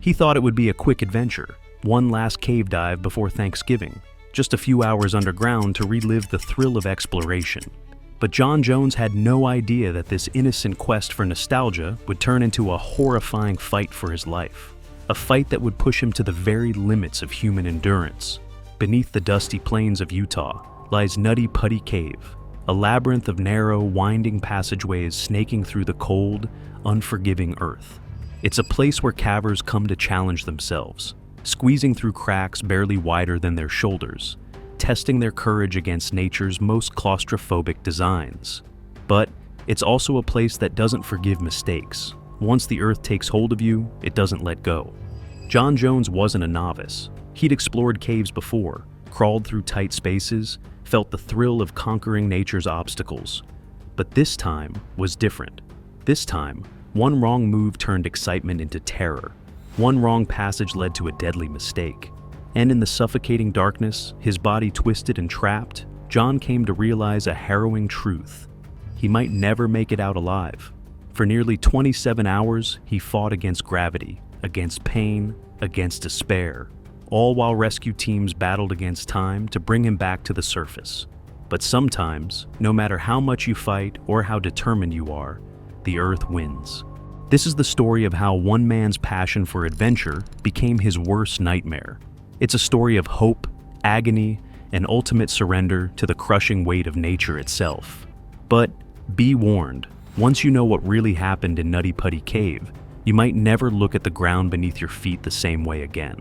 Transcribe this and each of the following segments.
He thought it would be a quick adventure, one last cave dive before Thanksgiving, just a few hours underground to relive the thrill of exploration. But John Jones had no idea that this innocent quest for nostalgia would turn into a horrifying fight for his life. A fight that would push him to the very limits of human endurance. Beneath the dusty plains of Utah lies Nutty Putty Cave, a labyrinth of narrow, winding passageways snaking through the cold, unforgiving earth. It's a place where cavers come to challenge themselves, squeezing through cracks barely wider than their shoulders, testing their courage against nature's most claustrophobic designs. But it's also a place that doesn't forgive mistakes. Once the earth takes hold of you, it doesn't let go. John Jones wasn't a novice. He'd explored caves before, crawled through tight spaces, felt the thrill of conquering nature's obstacles. But this time was different. This time, one wrong move turned excitement into terror. One wrong passage led to a deadly mistake. And in the suffocating darkness, his body twisted and trapped, John came to realize a harrowing truth. He might never make it out alive. For nearly 27 hours, he fought against gravity, against pain, against despair, all while rescue teams battled against time to bring him back to the surface. But sometimes, no matter how much you fight or how determined you are, the earth wins. This is the story of how one man's passion for adventure became his worst nightmare. It's a story of hope, agony, and ultimate surrender to the crushing weight of nature itself. But be warned, once you know what really happened in Nutty Putty Cave, you might never look at the ground beneath your feet the same way again.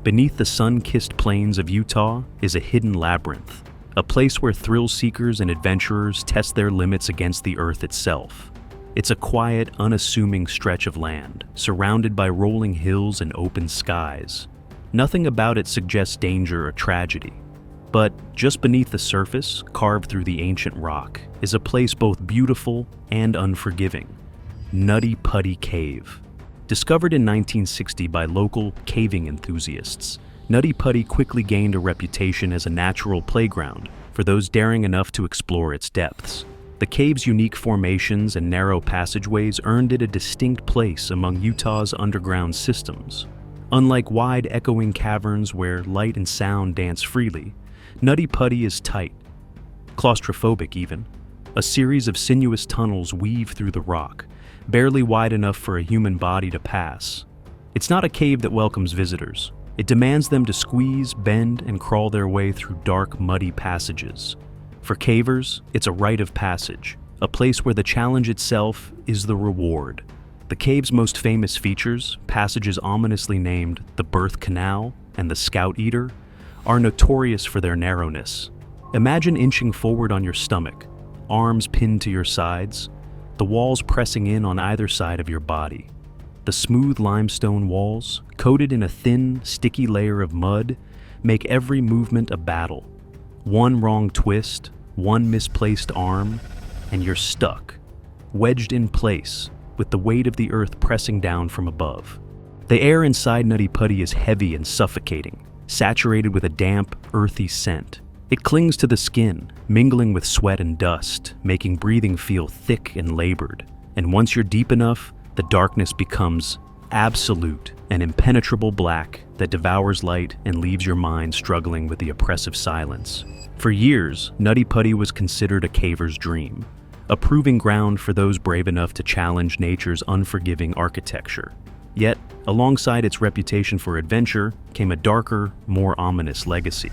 Beneath the sun-kissed plains of Utah is a hidden labyrinth, a place where thrill-seekers and adventurers test their limits against the earth itself. It's a quiet, unassuming stretch of land, surrounded by rolling hills and open skies. Nothing about it suggests danger or tragedy. But just beneath the surface, carved through the ancient rock, is a place both beautiful and unforgiving. Nutty Putty Cave. Discovered in 1960 by local caving enthusiasts, Nutty Putty quickly gained a reputation as a natural playground for those daring enough to explore its depths. The cave's unique formations and narrow passageways earned it a distinct place among Utah's underground systems. Unlike wide, echoing caverns where light and sound dance freely, Nutty Putty is tight, claustrophobic even. A series of sinuous tunnels weave through the rock, barely wide enough for a human body to pass. It's not a cave that welcomes visitors. It demands them to squeeze, bend, and crawl their way through dark, muddy passages. For cavers, it's a rite of passage, a place where the challenge itself is the reward. The cave's most famous features, passages ominously named the Birth Canal and the Scout Eater, are notorious for their narrowness. Imagine inching forward on your stomach, arms pinned to your sides, the walls pressing in on either side of your body. The smooth limestone walls, coated in a thin, sticky layer of mud, make every movement a battle. One wrong twist, one misplaced arm, and you're stuck, wedged in place, with the weight of the earth pressing down from above. The air inside Nutty Putty is heavy and suffocating, saturated with a damp, earthy scent. It clings to the skin, mingling with sweat and dust, making breathing feel thick and labored. And once you're deep enough, the darkness becomes absolute and impenetrable black that devours light and leaves your mind struggling with the oppressive silence. For years, Nutty Putty was considered a caver's dream, a proving ground for those brave enough to challenge nature's unforgiving architecture. Yet, alongside its reputation for adventure, came a darker, more ominous legacy.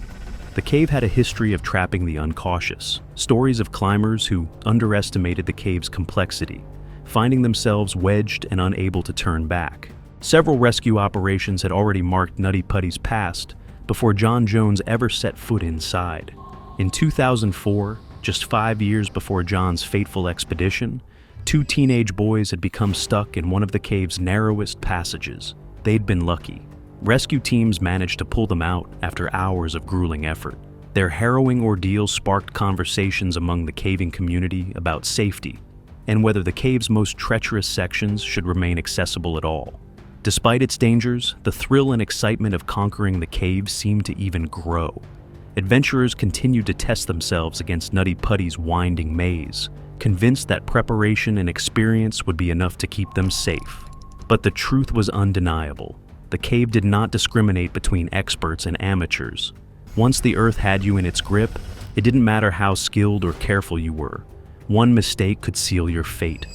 The cave had a history of trapping the uncautious, stories of climbers who underestimated the cave's complexity, finding themselves wedged and unable to turn back. Several rescue operations had already marked Nutty Putty's past before John Jones ever set foot inside. In 2004, just 5 years before John's fateful expedition, 2 teenage boys had become stuck in one of the cave's narrowest passages. They'd been lucky. Rescue teams managed to pull them out after hours of grueling effort. Their harrowing ordeal sparked conversations among the caving community about safety and whether the cave's most treacherous sections should remain accessible at all. Despite its dangers, the thrill and excitement of conquering the cave seemed to even grow. Adventurers continued to test themselves against Nutty Putty's winding maze, convinced that preparation and experience would be enough to keep them safe. But the truth was undeniable. the cave did not discriminate between experts and amateurs. Once the earth had you in its grip, it didn't matter how skilled or careful you were. One mistake could seal your fate.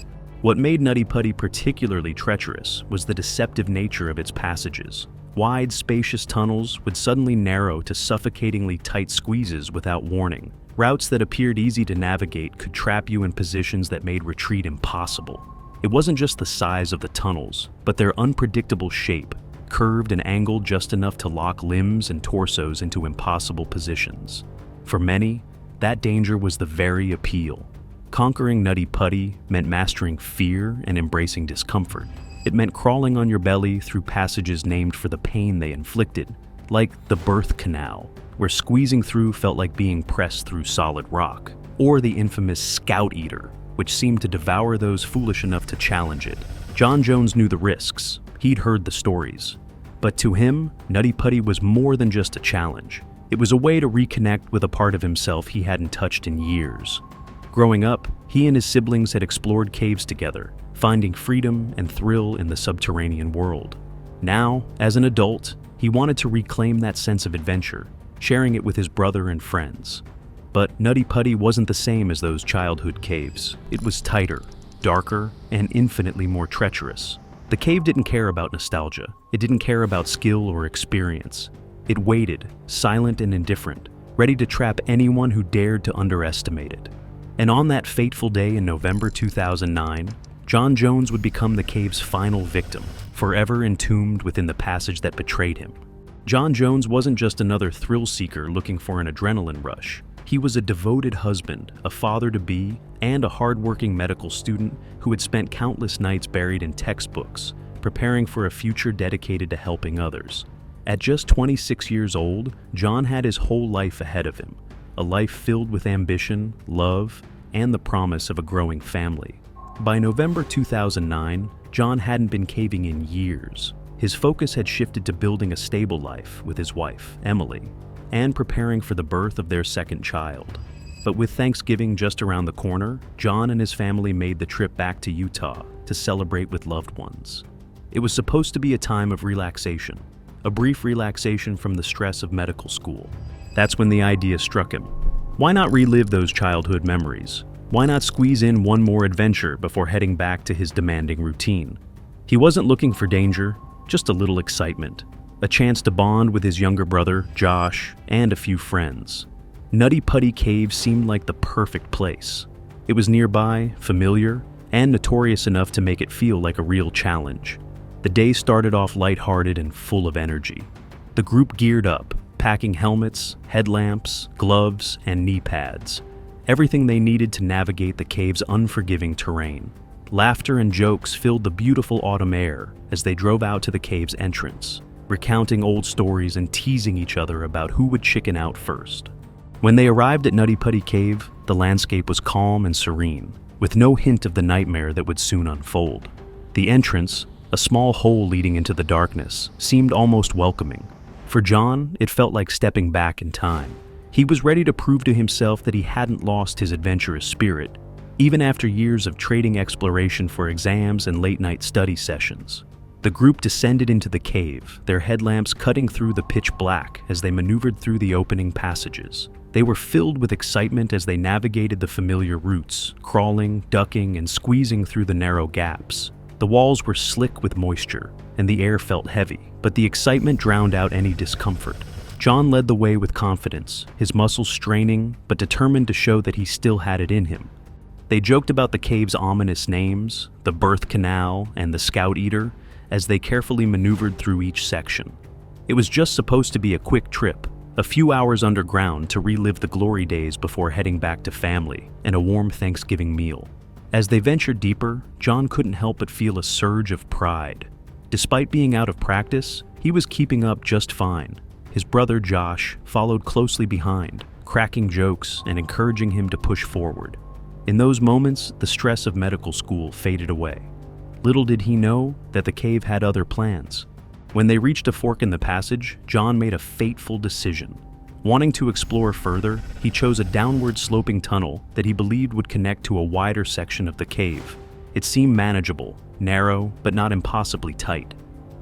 What made Nutty Putty particularly treacherous was the deceptive nature of its passages. Wide, spacious tunnels would suddenly narrow to suffocatingly tight squeezes without warning. Routes that appeared easy to navigate could trap you in positions that made retreat impossible. It wasn't just the size of the tunnels, but their unpredictable shape, curved and angled just enough to lock limbs and torsos into impossible positions. For many, that danger was the very appeal. Conquering Nutty Putty meant mastering fear and embracing discomfort. It meant crawling on your belly through passages named for the pain they inflicted, like the birth canal, where squeezing through felt like being pressed through solid rock, or the infamous Scout Eater, which seemed to devour those foolish enough to challenge it. John Jones knew the risks. He'd heard the stories. But to him, Nutty Putty was more than just a challenge. It was a way to reconnect with a part of himself he hadn't touched in years. Growing up, he and his siblings had explored caves together, finding freedom and thrill in the subterranean world. Now, as an adult, he wanted to reclaim that sense of adventure, sharing it with his brother and friends. But Nutty Putty wasn't the same as those childhood caves. It was tighter, darker, and infinitely more treacherous. The cave didn't care about nostalgia. It didn't care about skill or experience. It waited, silent and indifferent, ready to trap anyone who dared to underestimate it. And on that fateful day in November 2009, John Jones would become the cave's final victim, forever entombed within the passage that betrayed him. John Jones wasn't just another thrill-seeker looking for an adrenaline rush. He was a devoted husband, a father-to-be, and a hard-working medical student who had spent countless nights buried in textbooks, preparing for a future dedicated to helping others. At just 26 years old, John had his whole life ahead of him, a life filled with ambition, love, and the promise of a growing family. By November 2009, John hadn't been caving in years. His focus had shifted to building a stable life with his wife, Emily, and preparing for the birth of their second child. But with Thanksgiving just around the corner, John and his family made the trip back to Utah to celebrate with loved ones. It was supposed to be a time of relaxation, a brief relaxation from the stress of medical school. That's when the idea struck him. Why not relive those childhood memories? Why not squeeze in one more adventure before heading back to his demanding routine? He wasn't looking for danger, just a little excitement, a chance to bond with his younger brother, Josh, and a few friends. Nutty Putty Cave seemed like the perfect place. It was nearby, familiar, and notorious enough to make it feel like a real challenge. The day started off lighthearted and full of energy. The group geared up, packing helmets, headlamps, gloves, and knee pads. Everything they needed to navigate the cave's unforgiving terrain. Laughter and jokes filled the beautiful autumn air as they drove out to the cave's entrance, recounting old stories and teasing each other about who would chicken out first. When they arrived at Nutty Putty Cave, the landscape was calm and serene, with no hint of the nightmare that would soon unfold. The entrance, a small hole leading into the darkness, seemed almost welcoming. For John, it felt like stepping back in time. He was ready to prove to himself that he hadn't lost his adventurous spirit, even after years of trading exploration for exams and late-night study sessions. The group descended into the cave, their headlamps cutting through the pitch black as they maneuvered through the opening passages. They were filled with excitement as they navigated the familiar routes, crawling, ducking, and squeezing through the narrow gaps. The walls were slick with moisture, and the air felt heavy, but the excitement drowned out any discomfort. John led the way with confidence, his muscles straining, but determined to show that he still had it in him. They joked about the cave's ominous names, the birth canal, and the Scout Eater, as they carefully maneuvered through each section. It was just supposed to be a quick trip, a few hours underground to relive the glory days before heading back to family and a warm Thanksgiving meal. As they ventured deeper, John couldn't help but feel a surge of pride. Despite being out of practice, he was keeping up just fine. His brother Josh followed closely behind, cracking jokes and encouraging him to push forward. In those moments, the stress of medical school faded away. Little did he know that the cave had other plans. When they reached a fork in the passage, John made a fateful decision. Wanting to explore further, he chose a downward sloping tunnel that he believed would connect to a wider section of the cave. It seemed manageable, narrow, but not impossibly tight.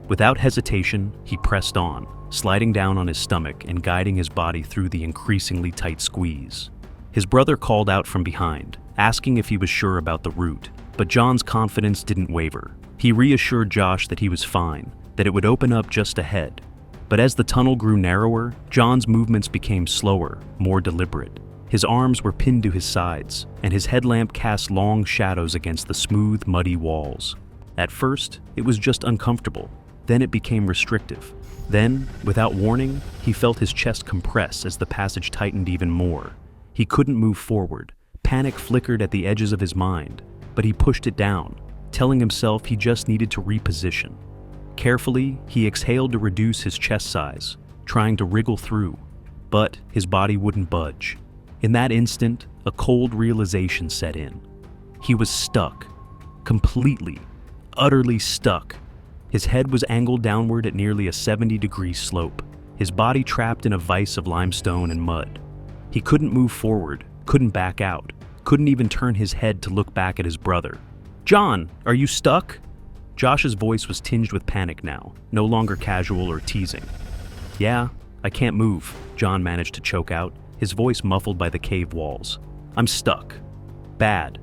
Without hesitation, he pressed on, sliding down on his stomach and guiding his body through the increasingly tight squeeze. His brother called out from behind, asking if he was sure about the route, but John's confidence didn't waver. He reassured Josh that he was fine, that it would open up just ahead. But as the tunnel grew narrower, John's movements became slower, more deliberate. His arms were pinned to his sides, and his headlamp cast long shadows against the smooth, muddy walls. At first, it was just uncomfortable. Then it became restrictive. Then, without warning, he felt his chest compress as the passage tightened even more. He couldn't move forward. Panic flickered at the edges of his mind, but he pushed it down, telling himself he just needed to reposition. Carefully, he exhaled to reduce his chest size, trying to wriggle through, but his body wouldn't budge. In that instant, a cold realization set in. He was stuck. Completely, utterly stuck. His head was angled downward at nearly a 70-degree slope, his body trapped in a vise of limestone and mud. He couldn't move forward, couldn't back out, couldn't even turn his head to look back at his brother. "John, are you stuck?" Josh's voice was tinged with panic now, no longer casual or teasing. "Yeah, I can't move," John managed to choke out, his voice muffled by the cave walls. "I'm stuck. Bad."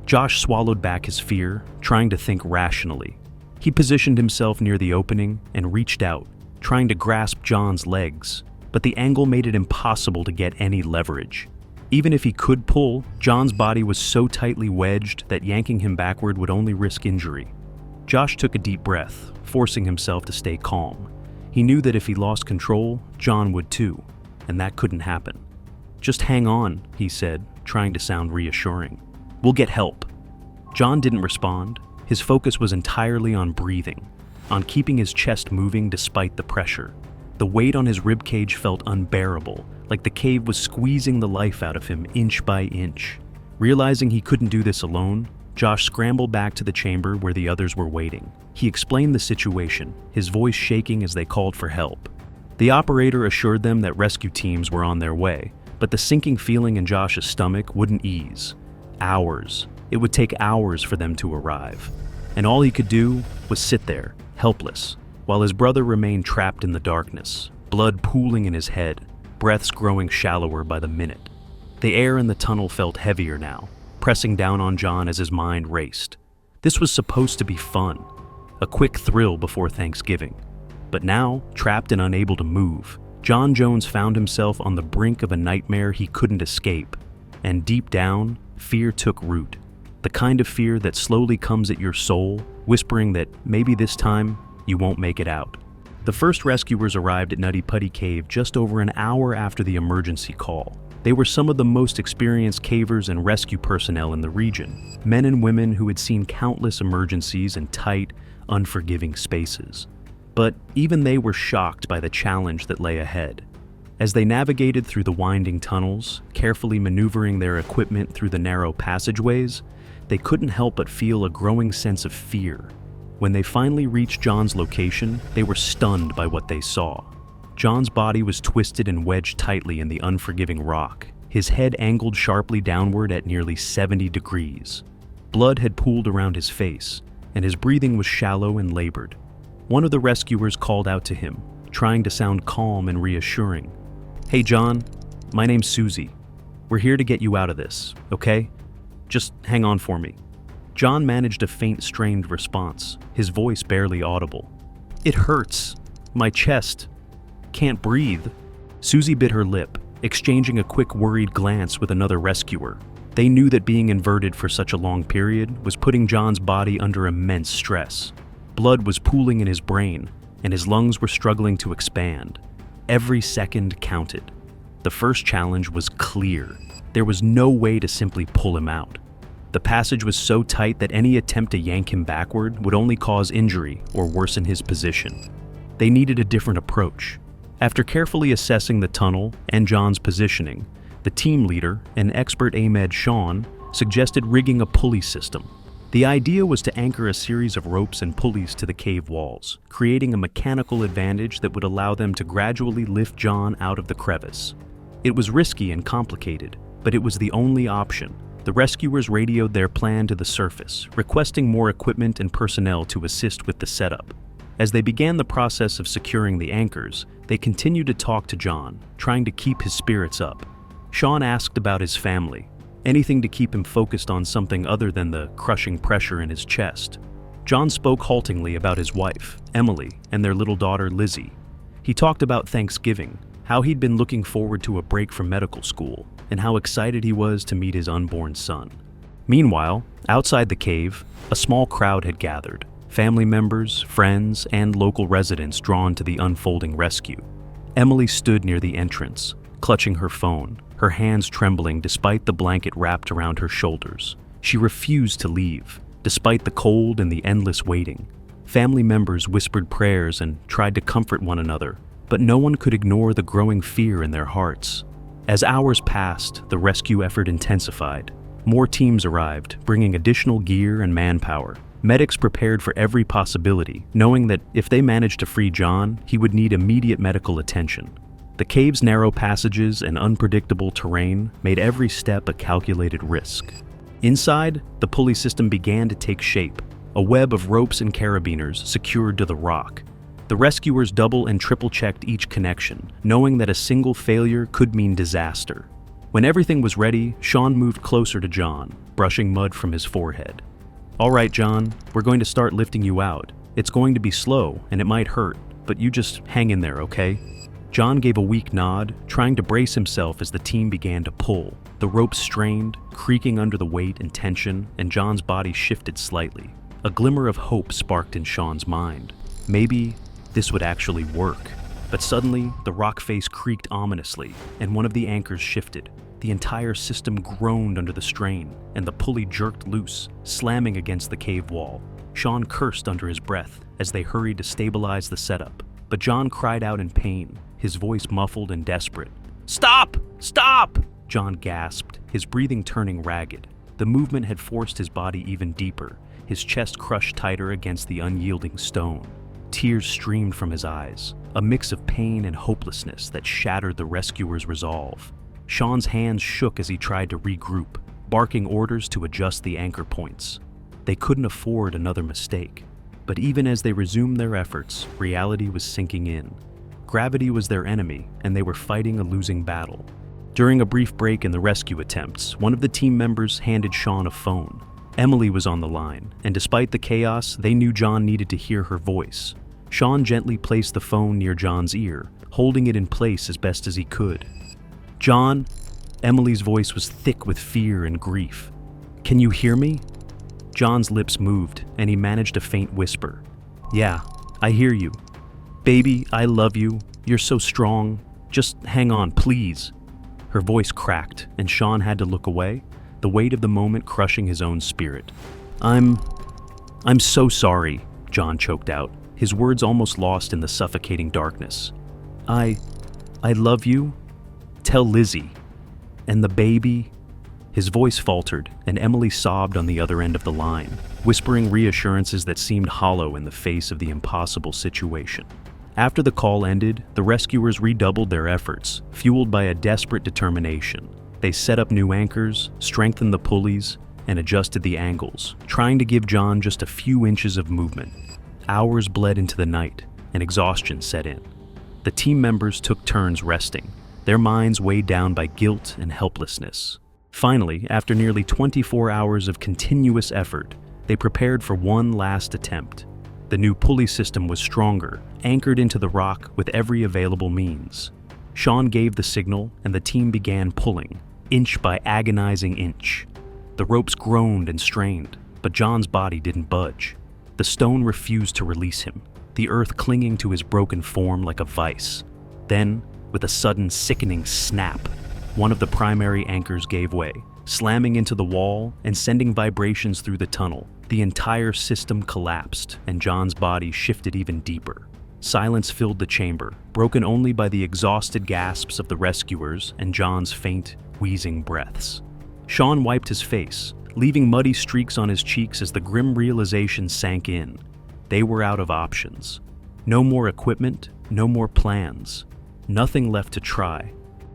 Josh swallowed back his fear, trying to think rationally. He positioned himself near the opening and reached out, trying to grasp John's legs, but the angle made it impossible to get any leverage. Even if he could pull, John's body was so tightly wedged that yanking him backward would only risk injury. Josh took a deep breath, forcing himself to stay calm. He knew that if he lost control, John would too, and that couldn't happen. "Just hang on," he said, trying to sound reassuring. "We'll get help." John didn't respond. His focus was entirely on breathing, on keeping his chest moving despite the pressure. The weight on his ribcage felt unbearable, like the cave was squeezing the life out of him inch by inch. Realizing he couldn't do this alone, Josh scrambled back to the chamber where the others were waiting. He explained the situation, his voice shaking as they called for help. The operator assured them that rescue teams were on their way, but the sinking feeling in Josh's stomach wouldn't ease. Hours. It would take hours for them to arrive. And all he could do was sit there, helpless, while his brother remained trapped in the darkness, blood pooling in his head, breaths growing shallower by the minute. The air in the tunnel felt heavier now, pressing down on John as his mind raced. This was supposed to be fun, a quick thrill before Thanksgiving. But now, trapped and unable to move, John Jones found himself on the brink of a nightmare he couldn't escape. And deep down, fear took root. The kind of fear that slowly comes at your soul, whispering that maybe this time you won't make it out. The first rescuers arrived at Nutty Putty Cave just over an hour after the emergency call. They were some of the most experienced cavers and rescue personnel in the region, men and women who had seen countless emergencies in tight, unforgiving spaces. But even they were shocked by the challenge that lay ahead. As they navigated through the winding tunnels, carefully maneuvering their equipment through the narrow passageways, they couldn't help but feel a growing sense of fear. When they finally reached John's location, they were stunned by what they saw. John's body was twisted and wedged tightly in the unforgiving rock, his head angled sharply downward at nearly 70 degrees. Blood had pooled around his face, and his breathing was shallow and labored. One of the rescuers called out to him, trying to sound calm and reassuring. "Hey John, my name's Susie. We're here to get you out of this, okay? Just hang on for me." John managed a faint, strained response, his voice barely audible. "It hurts. My chest. Can't breathe." Susie bit her lip, exchanging a quick, worried glance with another rescuer. They knew that being inverted for such a long period was putting John's body under immense stress. Blood was pooling in his brain, and his lungs were struggling to expand. Every second counted. The first challenge was clear. There was no way to simply pull him out. The passage was so tight that any attempt to yank him backward would only cause injury or worsen his position. They needed a different approach. After carefully assessing the tunnel and John's positioning, the team leader, an expert Ahmed Sean, suggested rigging a pulley system. The idea was to anchor a series of ropes and pulleys to the cave walls, creating a mechanical advantage that would allow them to gradually lift John out of the crevice. It was risky and complicated, but it was the only option. The rescuers radioed their plan to the surface, requesting more equipment and personnel to assist with the setup. As they began the process of securing the anchors, they continued to talk to John, trying to keep his spirits up. Sean asked about his family, anything to keep him focused on something other than the crushing pressure in his chest. John spoke haltingly about his wife, Emily, and their little daughter, Lizzie. He talked about Thanksgiving, how he'd been looking forward to a break from medical school, and how excited he was to meet his unborn son. Meanwhile, outside the cave, a small crowd had gathered, family members, friends, and local residents drawn to the unfolding rescue. Emily stood near the entrance, clutching her phone, her hands trembling despite the blanket wrapped around her shoulders. She refused to leave, despite the cold and the endless waiting. Family members whispered prayers and tried to comfort one another, but no one could ignore the growing fear in their hearts. As hours passed, the rescue effort intensified. More teams arrived, bringing additional gear and manpower. Medics prepared for every possibility, knowing that if they managed to free John, he would need immediate medical attention. The cave's narrow passages and unpredictable terrain made every step a calculated risk. Inside, the pulley system began to take shape, a web of ropes and carabiners secured to the rock. The rescuers double and triple checked each connection, knowing that a single failure could mean disaster. When everything was ready, Sean moved closer to John, brushing mud from his forehead. "All right, John, we're going to start lifting you out. It's going to be slow and it might hurt, but you just hang in there, okay?" John gave a weak nod, trying to brace himself as the team began to pull. The ropes strained, creaking under the weight and tension, and John's body shifted slightly. A glimmer of hope sparked in Sean's mind. Maybe this would actually work. But suddenly, the rock face creaked ominously, and one of the anchors shifted. The entire system groaned under the strain, and the pulley jerked loose, slamming against the cave wall. Sean cursed under his breath as they hurried to stabilize the setup. But John cried out in pain, his voice muffled and desperate. "Stop! Stop!" John gasped, his breathing turning ragged. The movement had forced his body even deeper, his chest crushed tighter against the unyielding stone. Tears streamed from his eyes, a mix of pain and hopelessness that shattered the rescuer's resolve. Sean's hands shook as he tried to regroup, barking orders to adjust the anchor points. They couldn't afford another mistake. But even as they resumed their efforts, reality was sinking in. Gravity was their enemy, and they were fighting a losing battle. During a brief break in the rescue attempts, one of the team members handed Sean a phone. Emily was on the line, and despite the chaos, they knew John needed to hear her voice. Sean gently placed the phone near John's ear, holding it in place as best as he could. "John," Emily's voice was thick with fear and grief. "Can you hear me?" John's lips moved, and he managed a faint whisper. "Yeah, I hear you. Baby, I love you. You're so strong. Just hang on, please." Her voice cracked, and Sean had to look away, the weight of the moment crushing his own spirit. I'm so sorry," John choked out, his words almost lost in the suffocating darkness. I love you. Tell Lizzie. And the baby." His voice faltered, and Emily sobbed on the other end of the line, whispering reassurances that seemed hollow in the face of the impossible situation. After the call ended, the rescuers redoubled their efforts, fueled by a desperate determination. They set up new anchors, strengthened the pulleys, and adjusted the angles, trying to give John just a few inches of movement. Hours bled into the night, and exhaustion set in. The team members took turns resting, their minds weighed down by guilt and helplessness. Finally, after nearly 24 hours of continuous effort, they prepared for one last attempt. The new pulley system was stronger, anchored into the rock with every available means. Sean gave the signal, and the team began pulling, inch by agonizing inch. The ropes groaned and strained, but John's body didn't budge. The stone refused to release him, the earth clinging to his broken form like a vice. Then, with a sudden sickening snap, one of the primary anchors gave way, slamming into the wall and sending vibrations through the tunnel. The entire system collapsed, and John's body shifted even deeper. Silence filled the chamber, broken only by the exhausted gasps of the rescuers and John's faint, wheezing breaths. Sean wiped his face, leaving muddy streaks on his cheeks as the grim realization sank in. They were out of options. No more equipment, no more plans. Nothing left to try.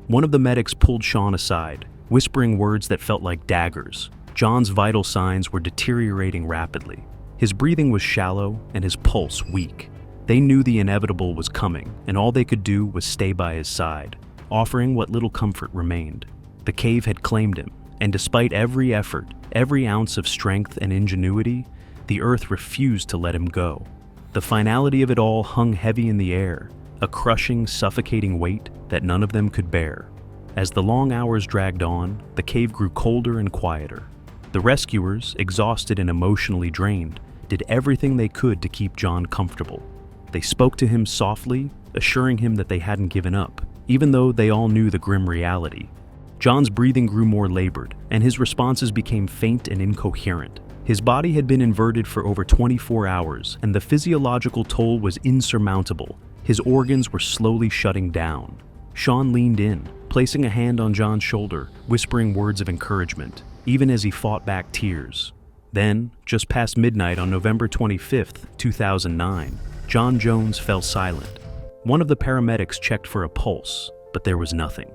One of the medics pulled Sean aside, whispering words that felt like daggers. John's vital signs were deteriorating rapidly. His breathing was shallow and his pulse weak. They knew the inevitable was coming, and all they could do was stay by his side, offering what little comfort remained. The cave had claimed him, and despite every effort, every ounce of strength and ingenuity, the earth refused to let him go. The finality of it all hung heavy in the air, a crushing, suffocating weight that none of them could bear. As the long hours dragged on, the cave grew colder and quieter. The rescuers, exhausted and emotionally drained, did everything they could to keep John comfortable. They spoke to him softly, assuring him that they hadn't given up, even though they all knew the grim reality. John's breathing grew more labored, and his responses became faint and incoherent. His body had been inverted for over 24 hours, and the physiological toll was insurmountable. His organs were slowly shutting down. Sean leaned in, placing a hand on John's shoulder, whispering words of encouragement, even as he fought back tears. Then, just past midnight on November 25th, 2009, John Jones fell silent. One of the paramedics checked for a pulse, but there was nothing.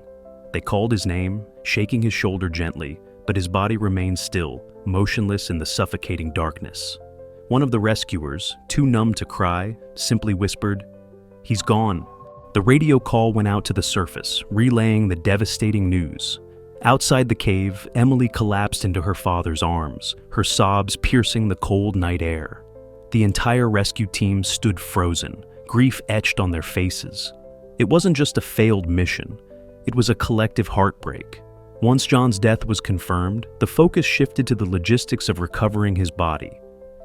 They called his name, shaking his shoulder gently, but his body remained still, motionless in the suffocating darkness. One of the rescuers, too numb to cry, simply whispered, "He's gone." The radio call went out to the surface, relaying the devastating news. Outside the cave, Emily collapsed into her father's arms, her sobs piercing the cold night air. The entire rescue team stood frozen, grief etched on their faces. It wasn't just a failed mission, it was a collective heartbreak. Once John's death was confirmed, the focus shifted to the logistics of recovering his body.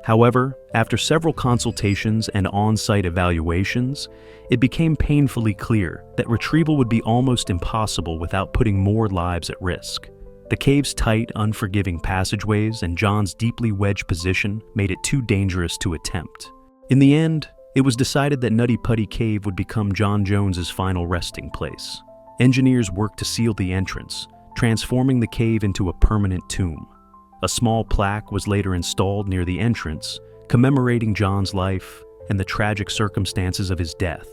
However, after several consultations and on-site evaluations, it became painfully clear that retrieval would be almost impossible without putting more lives at risk. The cave's tight, unforgiving passageways and John's deeply wedged position made it too dangerous to attempt. In the end, it was decided that Nutty Putty Cave would become John Jones's final resting place. Engineers worked to seal the entrance, transforming the cave into a permanent tomb. A small plaque was later installed near the entrance, commemorating John's life and the tragic circumstances of his death.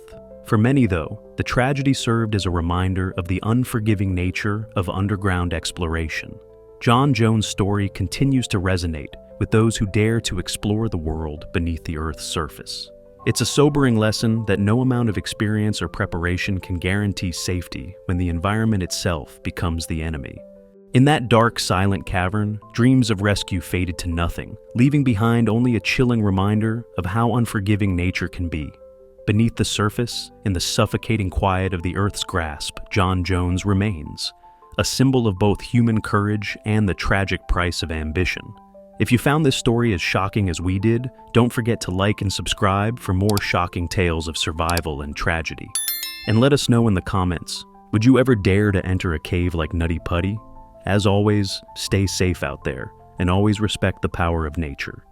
For many, though, the tragedy served as a reminder of the unforgiving nature of underground exploration. John Jones' story continues to resonate with those who dare to explore the world beneath the Earth's surface. It's a sobering lesson that no amount of experience or preparation can guarantee safety when the environment itself becomes the enemy. In that dark, silent cavern, dreams of rescue faded to nothing, leaving behind only a chilling reminder of how unforgiving nature can be. Beneath the surface, in the suffocating quiet of the Earth's grasp, John Jones remains, a symbol of both human courage and the tragic price of ambition. If you found this story as shocking as we did, don't forget to like and subscribe for more shocking tales of survival and tragedy. And let us know in the comments, would you ever dare to enter a cave like Nutty Putty? As always, stay safe out there, and always respect the power of nature.